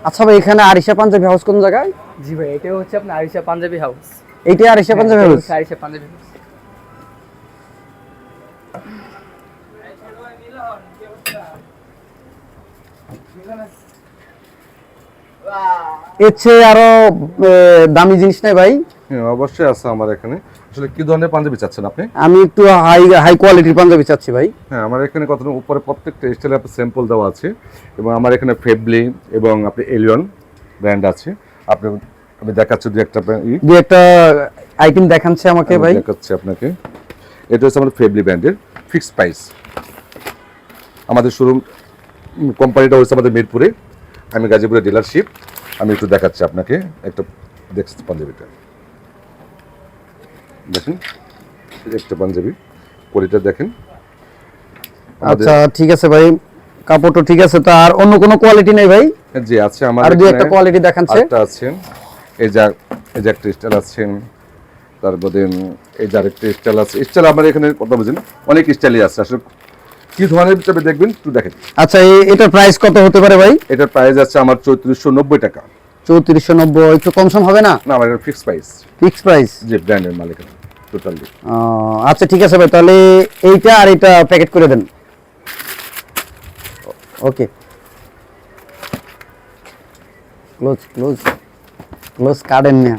আচ্ছা ভাই, এখানে আরিশা পাঞ্জাবি হাউস কোন জায়গায়? জি ভাই, এটা হচ্ছে আপনার আরিশা পাঞ্জাবি হাউস। এইটাই আরিশা পাঞ্জাবি হাউস? আরিশা পাঞ্জাবি হাউস। এর চেয়ে আরো দামি জিনিস নাই ভাই? হ্যাঁ অবশ্যই আছে আমার এখানে। আসলে কি ধরনের পাঞ্জাবি চাচ্ছেন আপনি? আমি একটু হাই হাই কোয়ালিটির পাঞ্জাবি চাচ্ছি ভাই। হ্যাঁ আমার এখানে কত উপরে প্রত্যেকটা স্টাইলে আপনার স্যাম্পল দেওয়া আছে, এবং আমার এখানে ফেবলি এবং আপনি এলিয়ন ব্র্যান্ড আছে। আপনি আমি দেখাচ্ছি দুই একটা আইটেম দেখাচ্ছে আমাকে ভাই। দেখাচ্ছি আপনাকে। এটা হচ্ছে আমাদের ফেবলি ব্র্যান্ডের ফিক্সড প্রাইস। আমাদের শোরুম কোম্পানিটা হচ্ছে আমাদের মিরপুরে, আমি গাজীপুরের ডিলারশিপ। আমি একটু দেখাচ্ছি আপনাকে একটা দেখছি পাঞ্জাবিটা দেখেন, একটা পাঞ্জাবি কোয়ালিটি দেখেন। আচ্ছা ঠিক আছে ভাই, কাপড়টা ঠিক আছে। তো আর অন্য কোনো কোয়ালিটি নেই ভাই? জি আছে আমার, আর দুই একটা কোয়ালিটি দেখাচ্ছে। একটা আছে এই যে একটা স্টাইল আছে, তারপরে এই যে আরেকটা স্টাইল আছে। স্টাইল আমার এখানে কথা বুঝেন অনেক স্টাইলই আছে, আসলে কি ধরনের হিসাবে দেখবেন একটু দেখেন। আচ্ছা এটার প্রাইস কত হতে পারে ভাই? এটার প্রাইস আছে আমার 3490 টাকা। 3490, একটু কমসম হবে না? না আমার এটা ফিক্সড প্রাইস। Fixed price? যে ব্র্যান্ডের মালিক টোটালি। আচ্ছা ঠিক আছে ভাই, তাহলে এইটা আর এটা প্যাকেট করে দেন। ওকে, ক্লোজ ক্লোজ ক্লোজ কাটেন না।